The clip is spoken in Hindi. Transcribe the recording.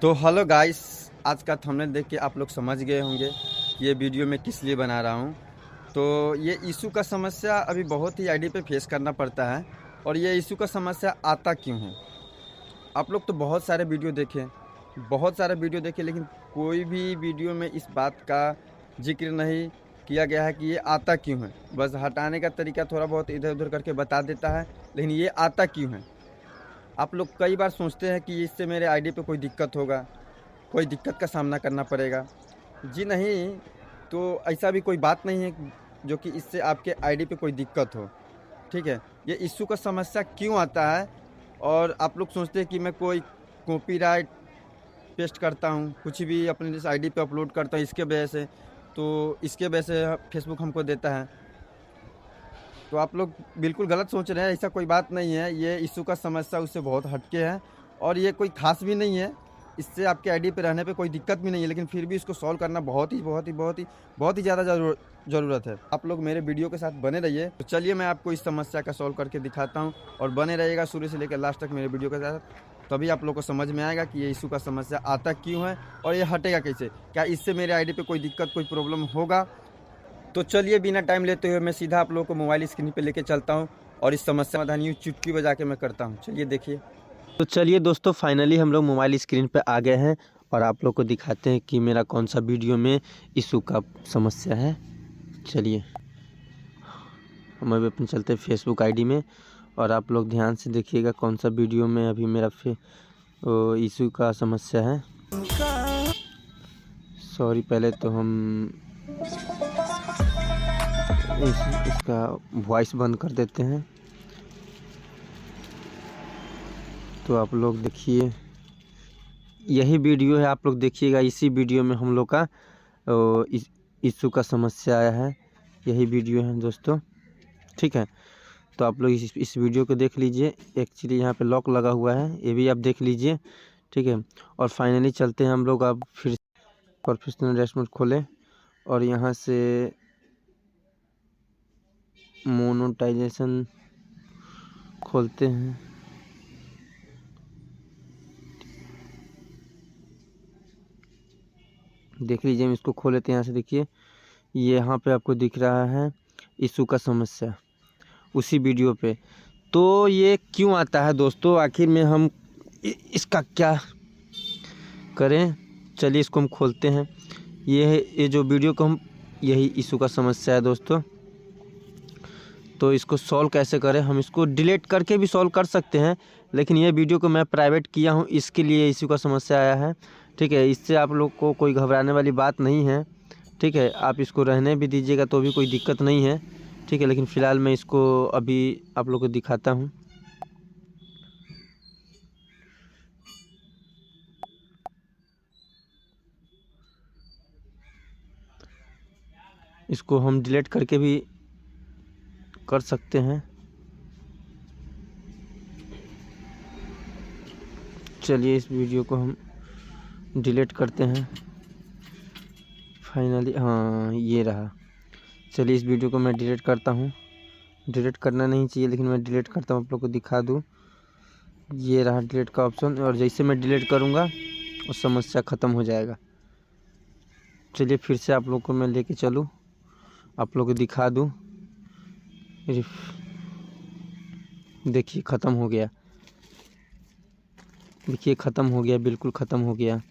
तो हेलो गाइस, आज का थंबनेल देख के आप लोग समझ गए होंगे कि ये वीडियो मैं किस लिए बना रहा हूँ। तो ये इशू का समस्या अभी बहुत ही आईडी पे फेस करना पड़ता है। और ये इशू का समस्या आता क्यों है? आप लोग तो बहुत सारे वीडियो देखे, लेकिन कोई भी वीडियो में इस बात का जिक्र नहीं किया गया है कि ये आता क्यों है। बस हटाने का तरीका थोड़ा बहुत इधर उधर करके बता देता है, लेकिन ये आता क्यों है। आप लोग कई बार सोचते हैं कि इससे मेरे आईडी पे कोई दिक्कत होगा, कोई दिक्कत का सामना करना पड़ेगा। जी नहीं, तो ऐसा भी कोई बात नहीं है जो कि इससे आपके आईडी पे कोई दिक्कत हो। ठीक है, ये इश्यू का समस्या क्यों आता है? और आप लोग सोचते हैं कि मैं कोई कॉपीराइट पेस्ट करता हूँ, कुछ भी अपने इस आईडी पे अपलोड करता हूँ इसके वजह से, तो इसके वजह से फेसबुक हमको देता है। तो आप लोग बिल्कुल गलत सोच रहे हैं, ऐसा कोई बात नहीं है। ये इशू का समस्या उससे बहुत हटके है और ये कोई खास भी नहीं है। इससे आपके आईडी पे रहने पे कोई दिक्कत भी नहीं है, लेकिन फिर भी इसको सॉल्व करना बहुत ही ज़्यादा ज़रूरत है। आप लोग मेरे वीडियो के साथ बने रहिए। तो चलिए मैं आपको इस समस्या का सॉल्व करके दिखाता हूँ, और बने रहिएगा शुरू से लेकर लास्ट तक मेरे वीडियो के साथ। तभी आप लोग को समझ में आएगा कि ये इशू का समस्या आता क्यों है और ये हटेगा कैसे। क्या इससे मेरे आईडी पे कोई दिक्कत, कोई प्रॉब्लम होगा? तो चलिए बिना टाइम लेते हुए मैं सीधा आप लोगों को मोबाइल स्क्रीन पे लेके चलता हूँ और इस समस्या समाधान यूँ चुटकी बजा के मैं करता हूँ। चलिए देखिए। तो चलिए दोस्तों, फाइनली हम लोग मोबाइल स्क्रीन पे आ गए हैं और आप लोग को दिखाते हैं कि मेरा कौन सा वीडियो में इशू का समस्या है। चलिए हम अभी अपने चलते हैं फेसबुक आईडी में, और आप लोग ध्यान से देखिएगा कौन सा वीडियो में अभी मेरा इशू का समस्या है। सॉरी, पहले तो हम इसका वॉइस बंद कर देते हैं। तो आप लोग देखिए, यही वीडियो है, आप लोग देखिएगा। इसी वीडियो में हम लोग का इशू का समस्या आया है। यही वीडियो है दोस्तों, ठीक है। तो आप लोग इस वीडियो को देख लीजिए। एक्चुअली यहाँ पे लॉक लगा हुआ है, ये भी आप देख लीजिए, ठीक है। और फाइनली चलते हैं हम लोग, अब फिर प्रोफेशनल डैशबोर्ड खोलें और यहाँ से मोनेटाइजेशन खोलते हैं। देख लीजिए, हम इसको खोल लेते हैं। यहाँ से देखिए, ये यहाँ पे आपको दिख रहा है इशू का समस्या, उसी वीडियो पे। तो ये क्यों आता है दोस्तों, आखिर में हम इसका क्या करें? चलिए इसको हम खोलते हैं। ये जो वीडियो को हम, यही इशू का समस्या है दोस्तों। तो इसको सॉल्व कैसे करें? हम इसको डिलीट करके भी सॉल्व कर सकते हैं, लेकिन ये वीडियो को मैं प्राइवेट किया हूँ, इसके लिए इशू का समस्या आया है, ठीक है। इससे आप लोग को कोई घबराने वाली बात नहीं है, ठीक है। आप इसको रहने भी दीजिएगा तो भी कोई दिक्कत नहीं है, ठीक है। लेकिन फ़िलहाल मैं इसको अभी आप लोग को दिखाता हूँ। इसको हम डिलीट करके भी कर सकते हैं। चलिए इस वीडियो को हम डिलीट करते हैं फाइनली। हाँ, ये रहा। चलिए इस वीडियो को मैं डिलीट करता हूँ। डिलीट करना नहीं चाहिए, लेकिन मैं डिलीट करता हूँ, आप लोग को दिखा दूँ। ये रहा डिलीट का ऑप्शन, और जैसे मैं डिलीट करूँगा वो समस्या ख़त्म हो जाएगा। चलिए फिर से आप लोग को मैं लेके चलूँ, आप लोग को दिखा दूँ। देखिए ख़त्म हो गया, देखिए ख़त्म हो गया, बिल्कुल ख़त्म हो गया।